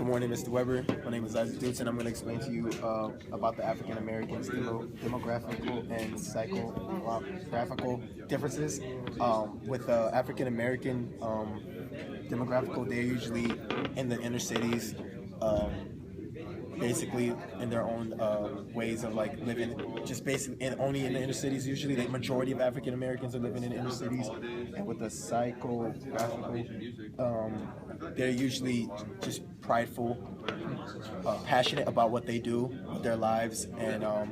Good morning, Mr. Weber. My name is Isaac Dutz, and I'm going to explain to you about the African Americans' demographical and psychographical differences. With the African American demographical, they're usually in the inner cities, basically in their own ways of like living, just basically only in the inner cities. Usually, the majority of African Americans are living in the inner cities. And with the psychographical, they're usually just prideful, passionate about what they do with their lives, and or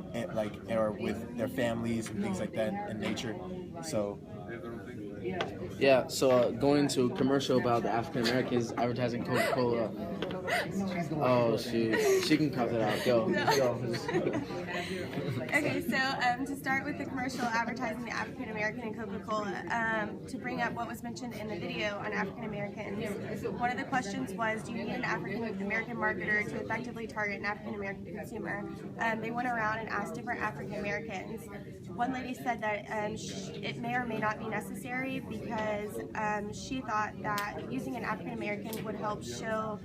with their families and things like that in nature. So. Yeah, so going to a commercial about the African Americans advertising Coca-Cola. Oh shoot, she can cut that out. Go. Okay, so to start with the commercial advertising the African American and Coca-Cola, to bring up what was mentioned in the video on African Americans, one of the questions was, do you need an African American marketer to effectively target an African American consumer? They went around and asked different African Americans. One lady said that it may or may not be necessary because she thought that using an African American would help show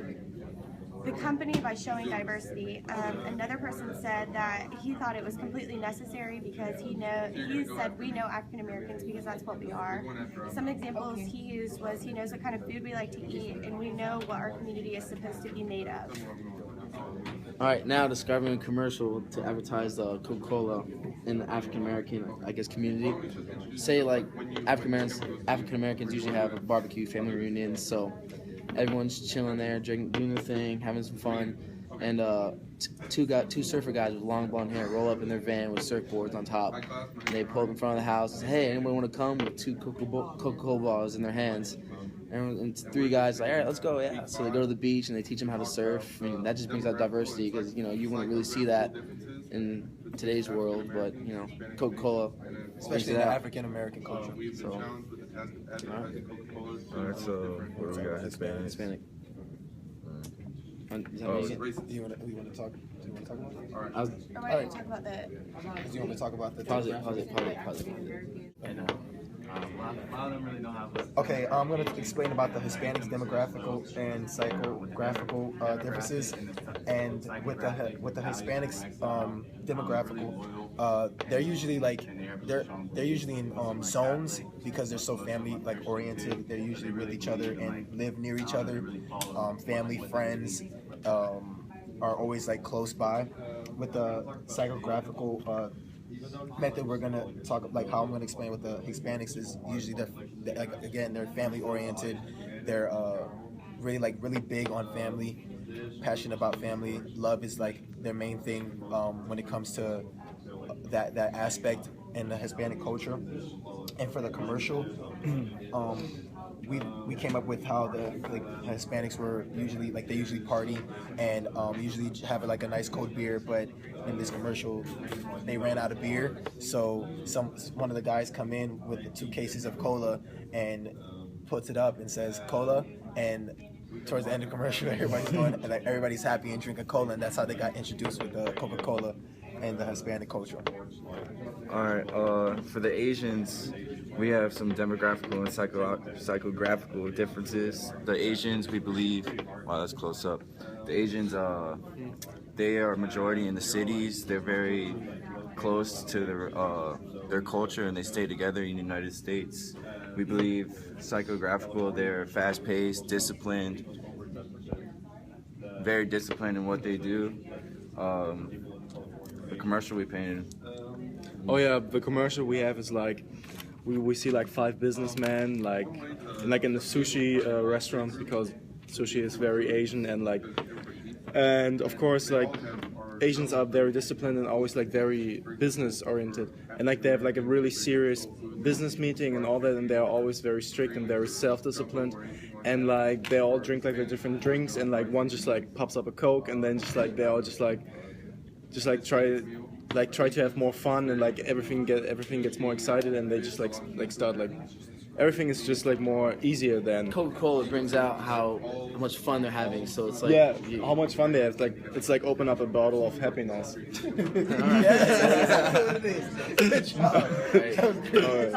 the company by showing diversity. Another person said that he thought it was completely necessary because he said we know African Americans because that's what we are. Some examples he used was he knows what kind of food we like to eat, and we know what our community is supposed to be made of. All right, now describing a commercial to advertise Coca-Cola in the African American, community. Say like African Americans usually have a barbecue, family reunions, so everyone's chilling there, drinking, doing their thing, having some fun, and two surfer guys with long blonde hair roll up in their van with surfboards on top. And they pull up in front of the house and say, "Hey, anyone want to come?" with two Coca-Cola bottles in their hands. And three guys like, "All right, let's go." Yeah. So they go to the beach and they teach them how to surf. I mean, that just brings out diversity because you wouldn't really see that in today's world, but Coca-Cola, especially in the African American culture. So, All right, so what do we got? Hispanic. Do you want to talk about it? Or why don't you talk about the... Do you want to talk about the... Pause it. Okay, I'm going to explain about the Hispanics demographical and psychographical differences. And with the Hispanics demographical, they're usually they're usually in zones because they're so family oriented. They're usually with each other and live near each other. Family, friends are always close by. With the psychographical method, we're gonna talk how I'm gonna explain with the Hispanics is usually they're family oriented. They're really big on family, passionate about family. Love is their main thing when it comes to that aspect in the Hispanic culture. And for the commercial, we came up with how the Hispanics were usually they usually party and usually have a nice cold beer, but in this commercial they ran out of beer, so one of the guys come in with 2 cases of cola and puts it up and says cola, and towards the end of the commercial everybody's happy and drinking cola, and that's how they got introduced with the Coca-Cola and the Hispanic culture. All right, for the Asians, we have some demographical and psychographical differences. The Asians, we believe, wow, that's close up. The Asians, they are a majority in the cities. They're very close to their culture, and they stay together in the United States. We believe psychographical, they're fast-paced, disciplined, very disciplined in what they do. The commercial we painted. Oh yeah, the commercial we have is we see 5 businessmen in the sushi restaurant, because sushi is very Asian, and of course Asians are very disciplined and always very business oriented, and they have a really serious business meeting and all that, and they're always very strict and very self-disciplined, and they all drink their different drinks, and one just pops up a Coke, and then they all just try to have more fun, and everything gets more excited, and they just start everything is just more easier than Coca-Cola brings out how much fun they're having. So it's how much fun they have. It's open up a bottle of happiness. Yes, that's what it is. Good job. Right. That was great. All right.